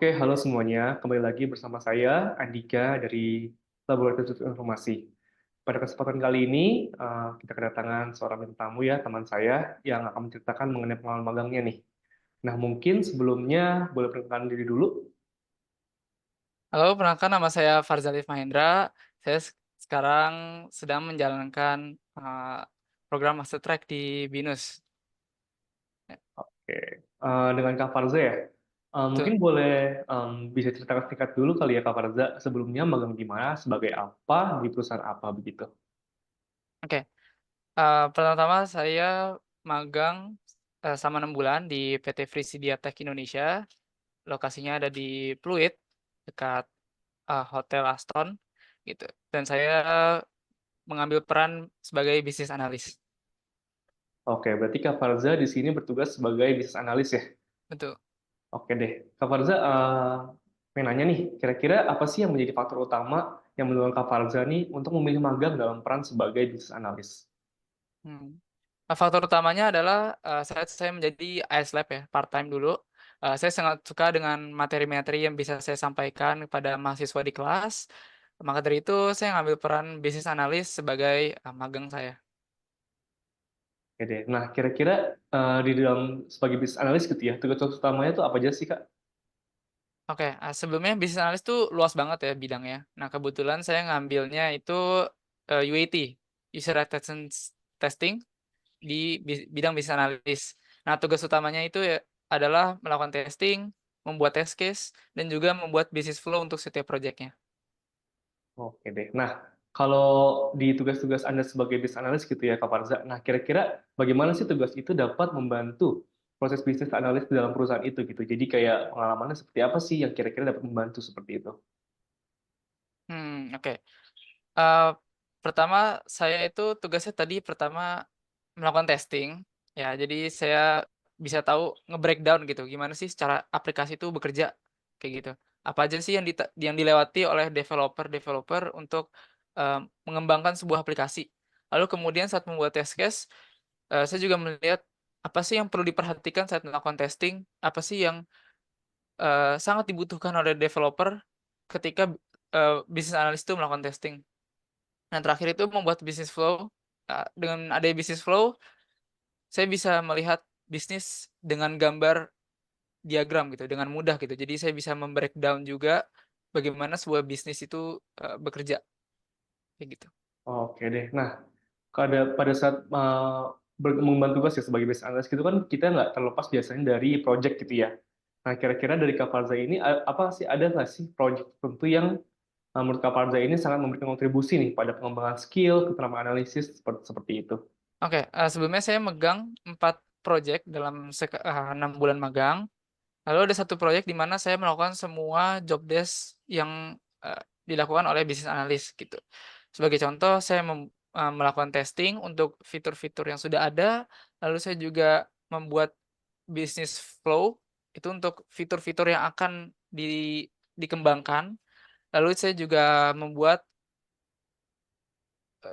Oke, halo semuanya. Kembali lagi bersama saya, Andika dari Laboratorium Informasi. Pada kesempatan kali ini, kita kedatangan seorang bintang tamu ya, teman saya, yang akan menceritakan mengenai pengalaman magangnya nih. Nah, mungkin sebelumnya boleh perkenalkan diri dulu. Halo, perkenalkan nama saya Farzalif Mahendra. Saya sekarang sedang menjalankan, program master track di BINUS. Ya, Oke, dengan Kak Farza ya. Mungkin betul. boleh bisa ceritakan singkat dulu kali ya Kak Farza, sebelumnya magang di mana, sebagai apa, di perusahaan apa begitu. Oke, pertama-tama saya magang, selama 6 bulan di PT Frisidia Tech Indonesia, lokasinya ada di Pluit, dekat, Hotel Aston, gitu. Dan saya mengambil peran sebagai bisnis analis. Oke, berarti Kak Farza di sini bertugas sebagai bisnis analis ya. Betul. Oke deh, Kak Farza, pengen nanya nih, kira-kira apa sih yang menjadi faktor utama yang mendorong Kak Farza nih untuk memilih magang dalam peran sebagai business analyst? Hmm. Faktor utamanya adalah, saat saya menjadi AS Lab ya, part-time dulu, saya sangat suka dengan materi-materi yang bisa saya sampaikan kepada mahasiswa di kelas. Maka dari itu saya ngambil peran bisnis analis sebagai, magang saya. Oke deh, nah kira-kira di dalam sebagai business analyst gitu ya, tugas utamanya tuh apa aja sih Kak? Oke, sebelumnya bisnis analis tuh luas banget ya bidangnya. Nah, kebetulan saya ngambilnya itu, UAT, User Acceptance Testing di bidang bisnis analis. Nah, tugas utamanya itu ya adalah melakukan testing, membuat test case, dan juga membuat business flow untuk setiap proyeknya. Oke deh, nah kalau di tugas-tugas Anda sebagai business analyst gitu ya Kak Farza, nah kira-kira bagaimana sih tugas itu dapat membantu proses bisnis analis di dalam perusahaan itu gitu? Jadi kayak pengalamannya seperti apa sih yang kira-kira dapat membantu seperti itu? Oke. Eee, Pertama saya itu tugasnya tadi pertama melakukan testing, ya jadi saya bisa tahu nge-breakdown gitu, gimana sih cara aplikasi itu bekerja, kayak gitu. Apa aja sih yang dilewati oleh developer untuk, mengembangkan sebuah aplikasi. Lalu kemudian saat membuat test case, saya juga melihat apa sih yang perlu diperhatikan saat melakukan testing, apa sih yang, sangat dibutuhkan oleh developer ketika, bisnis analis itu melakukan testing. Nah, terakhir itu membuat bisnis flow, dengan adanya bisnis flow, saya bisa melihat bisnis dengan gambar diagram gitu, dengan mudah gitu. Jadi saya bisa mem-breakdown juga bagaimana sebuah bisnis itu, bekerja, kayak gitu. Oke deh. Nah, pada saat mengemban tugas ya sebagai business analyst gitu kan kita nggak terlepas biasanya dari project gitu ya. Nah, kira-kira dari Kak Farza ini apa sih ada nggak sih project tertentu yang menurut Kak Farza ini sangat memberikan kontribusi nih pada pengembangan skill, keterampilan analisis seperti seperti itu? Oke, sebelumnya saya megang 4 project dalam 6 bulan magang. Lalu ada satu proyek di mana saya melakukan semua job desk yang, dilakukan oleh bisnis analis gitu. Sebagai contoh saya melakukan testing untuk fitur-fitur yang sudah ada, lalu saya juga membuat bisnis flow itu untuk fitur-fitur yang akan dikembangkan, lalu saya juga membuat,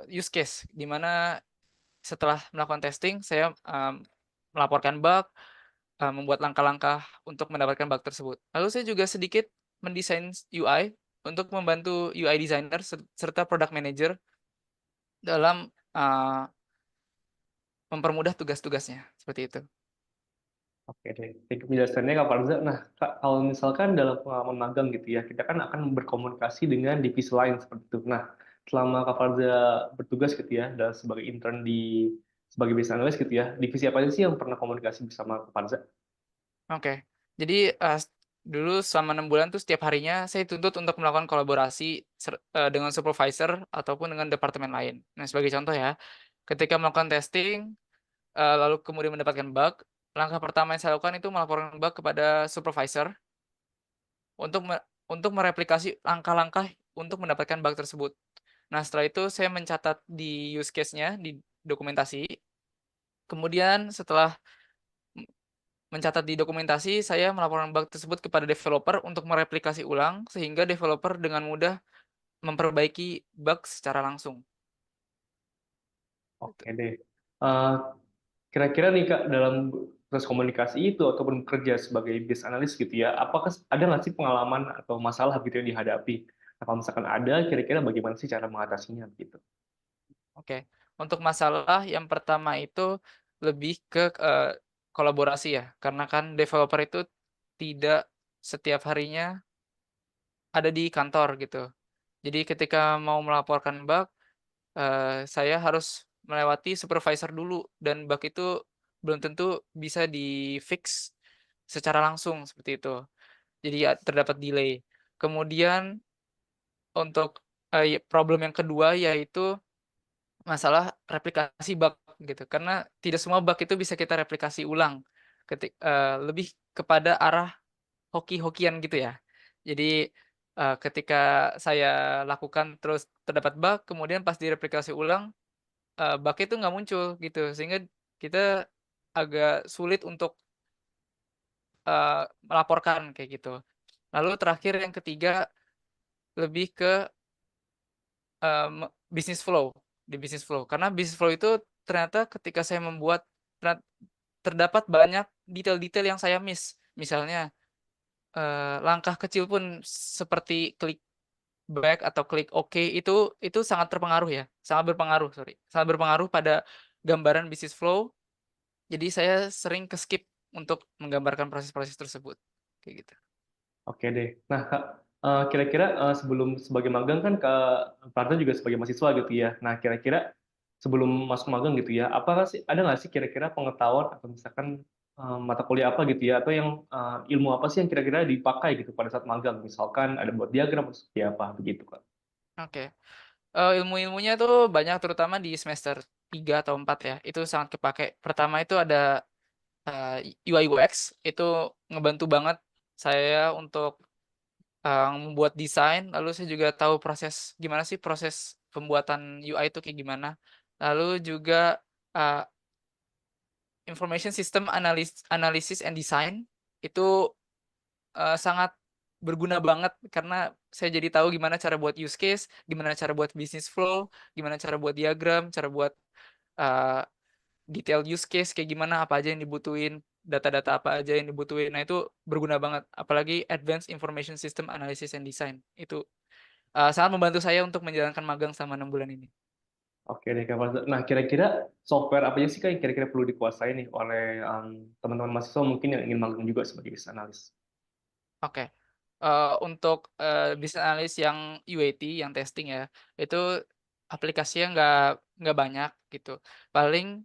use case di mana setelah melakukan testing saya, melaporkan bug, membuat langkah-langkah untuk mendapatkan bug tersebut. Lalu saya juga sedikit mendesain UI untuk membantu UI designer serta product manager dalam, mempermudah tugas-tugasnya, seperti itu. Oke deh, thank you penjelasannya Kak Farza. Nah, Kak, kalau misalkan dalam pengalaman magang gitu ya, kita kan akan berkomunikasi dengan divisi lain seperti itu. Nah, selama Kak Farza bertugas gitu ya, dan sebagai intern di sebagai business analyst gitu ya, divisi apa aja sih yang pernah komunikasi bersama Kak Farza? Oke. Jadi, dulu selama 6 bulan tuh setiap harinya saya dituntut untuk melakukan kolaborasi dengan supervisor ataupun dengan departemen lain. Nah, sebagai contoh ya, ketika melakukan testing, lalu kemudian mendapatkan bug, langkah pertama yang saya lakukan itu melaporkan bug kepada supervisor untuk untuk mereplikasi langkah-langkah untuk mendapatkan bug tersebut. Nah, setelah itu saya mencatat di use case-nya, di dokumentasi, kemudian setelah mencatat di dokumentasi, saya melaporkan bug tersebut kepada developer untuk mereplikasi ulang, sehingga developer dengan mudah memperbaiki bug secara langsung, gitu. Oke deh. Eh, Kira-kira nih Kak, dalam proses komunikasi itu ataupun kerja sebagai business analyst gitu ya, apakah ada nggak sih pengalaman atau masalah gitu yang dihadapi? Nah, kalau misalkan ada, kira-kira bagaimana sih cara mengatasinya gitu? Oke. Untuk masalah yang pertama itu lebih ke, kolaborasi ya, karena kan developer itu tidak setiap harinya ada di kantor gitu. Jadi ketika mau melaporkan bug, saya harus melewati supervisor dulu dan bug itu belum tentu bisa di-fix secara langsung, seperti itu. Jadi ya terdapat delay. Kemudian untuk, problem yang kedua yaitu masalah replikasi bug gitu, karena tidak semua bug itu bisa kita replikasi ulang, lebih kepada arah hoki-hokian gitu ya. Jadi, ketika saya lakukan terus terdapat bug, kemudian pas direplikasi ulang, bug itu nggak muncul gitu, sehingga kita agak sulit untuk, melaporkan kayak gitu. Lalu terakhir yang ketiga lebih ke, bisnis flow, di bisnis flow. Karena bisnis flow itu ternyata ketika saya membuat terdapat banyak detail-detail yang saya miss. Misalnya, langkah kecil pun seperti klik back atau klik OK itu sangat terpengaruh ya, sangat berpengaruh, sorry, sangat berpengaruh pada gambaran bisnis flow. Jadi saya sering ke-skip untuk menggambarkan proses-proses tersebut, kayak gitu. Oke deh. Nah, Kak, kira-kira, sebelum sebagai magang kan Kak Farza juga sebagai mahasiswa gitu ya. Nah, kira-kira sebelum masuk magang gitu ya, apakah sih ada nggak sih kira-kira pengetahuan atau misalkan, mata kuliah apa gitu ya, atau yang, ilmu apa sih yang kira-kira dipakai gitu pada saat magang? Misalkan ada buat diagram atau seperti apa, begitu, Kak? Oke, ilmu-ilmunya tuh banyak terutama di semester 3 atau 4 ya, itu sangat kepakai. Pertama itu ada, UI UX, itu ngebantu banget saya untuk, membuat desain, lalu saya juga tahu proses gimana sih proses pembuatan UI itu kayak gimana. Lalu juga, eee, information system analysis and design itu, sangat berguna banget karena saya jadi tahu gimana cara buat use case, gimana cara buat business flow, gimana cara buat diagram, cara buat, eee, detail use case kayak gimana, apa aja yang dibutuhin, data-data apa aja yang dibutuhin. Nah, itu berguna banget, apalagi advanced information system analysis and design. Itu, sangat membantu saya untuk menjalankan magang selama 6 bulan ini. Oke deh, Kak Farza. Nah, kira-kira software apa aja sih, Kak, yang kira-kira perlu dikuasai nih oleh, teman-teman mahasiswa mungkin yang ingin magang juga sebagai business analyst? Oke, untuk, business analyst yang UAT, yang testing ya, itu aplikasinya nggak banyak gitu. Paling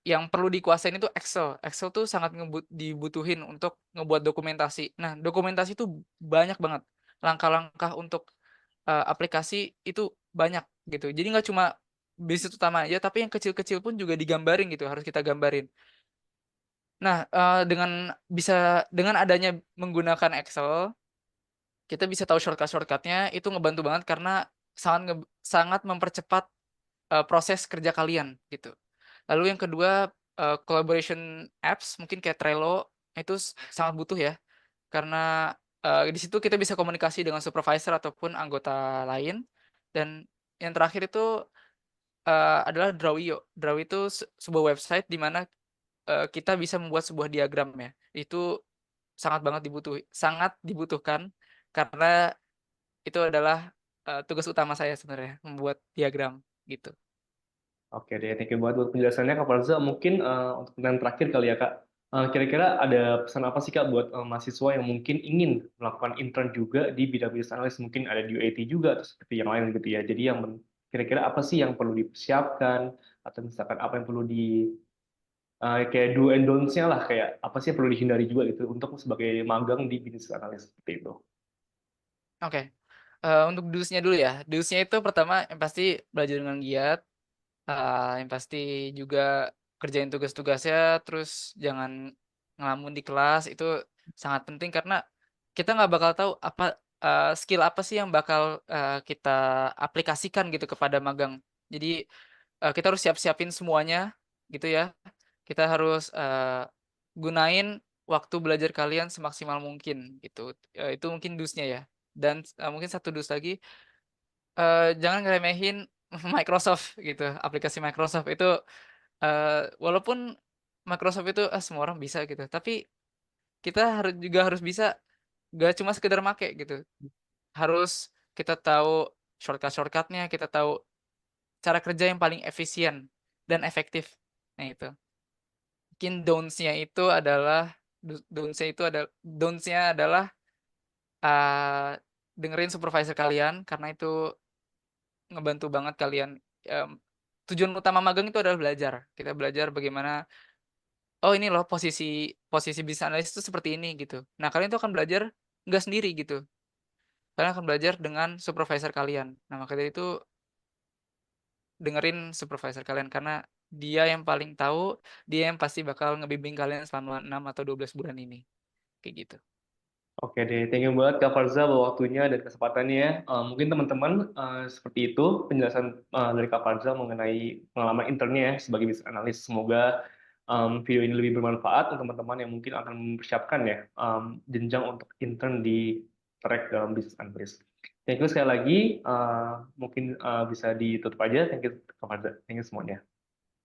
yang perlu dikuasain itu Excel. Excel tuh sangat dibutuhin untuk ngebuat dokumentasi. Nah, dokumentasi itu banyak banget. Langkah-langkah untuk, aplikasi itu banyak gitu. Jadi nggak cuma bisnis utama aja, tapi yang kecil-kecil pun juga digambarin gitu, harus kita gambarin. Nah, dengan adanya menggunakan Excel, kita bisa tahu shortcut-shortcut-nya, itu ngebantu banget karena sangat mempercepat, proses kerja kalian gitu. Lalu yang kedua, collaboration apps mungkin kayak Trello, itu sangat butuh ya, karena, di situ kita bisa komunikasi dengan supervisor ataupun anggota lain. Dan yang terakhir itu, adalah Drawio. Draw itu sebuah website di mana, kita bisa membuat sebuah diagram ya. Itu sangat dibutuhkan karena itu adalah, tugas utama saya sebenarnya, membuat diagram, gitu. Oke deh, thank you banget buat penjelasannya, Kak Farza. Mungkin, untuk pertanyaan terakhir kali ya, Kak. Kira-kira ada pesan apa sih, Kak, buat, mahasiswa yang mungkin ingin melakukan intern juga di bidang business analyst, mungkin ada di UAT juga atau seperti yang lain gitu ya. Jadi kira-kira apa sih yang perlu dipersiapkan atau misalkan apa yang perlu kayak do and don'ts-nya lah, kayak apa sih yang perlu dihindari juga gitu untuk sebagai magang di business analyst, seperti itu? Oke, untuk do's-nya dulu ya. Do's-nya itu pertama yang pasti belajar dengan giat, yang pasti juga kerjain tugas-tugasnya, terus jangan ngelamun di kelas, itu sangat penting karena kita nggak bakal tahu skill apa sih yang bakal, kita aplikasikan gitu kepada magang. Jadi, kita harus siap-siapin semuanya gitu ya. Kita harus, gunain waktu belajar kalian semaksimal mungkin gitu, itu mungkin do's-nya ya. Dan, mungkin satu do's lagi, jangan ngeremehin Microsoft gitu, aplikasi Microsoft itu, walaupun Microsoft itu, semua orang bisa gitu, tapi kita juga harus bisa, nggak cuma sekedar make gitu. Harus kita tahu shortcut-shortcut-nya, kita tahu cara kerja yang paling efisien dan efektif. Nah itu. Mungkin don'ts-nya adalah, eee, dengerin supervisor kalian karena itu ngebantu banget kalian, mmm, tujuan utama magang itu adalah belajar. Kita belajar bagaimana, "Oh ini loh posisi posisi business analyst itu seperti ini," gitu. Nah kalian tuh akan belajar nggak sendiri gitu, kalian akan belajar dengan supervisor kalian. Nah maka dari itu dengerin supervisor kalian karena dia yang paling tahu, dia yang pasti bakal ngebimbing kalian selama 6 atau 12 bulan ini, kayak gitu. Oke deh, thank you banget Kak Farza buat waktunya dan kesempatannya ya. Mungkin teman-teman seperti itu penjelasan dari Kak Farza mengenai pengalaman internnya ya sebagai business analyst. Semoga video ini lebih bermanfaat untuk teman-teman yang mungkin akan mempersiapkan ya jenjang untuk intern di track dalam business analyst. Thank you sekali lagi. Mungkin bisa ditutup aja. Thank you Kak Farza. Thank you semuanya.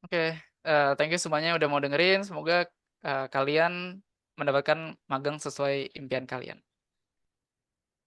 Oke, thank you semuanya udah mau dengerin, semoga, kalian mendapatkan magang sesuai impian kalian.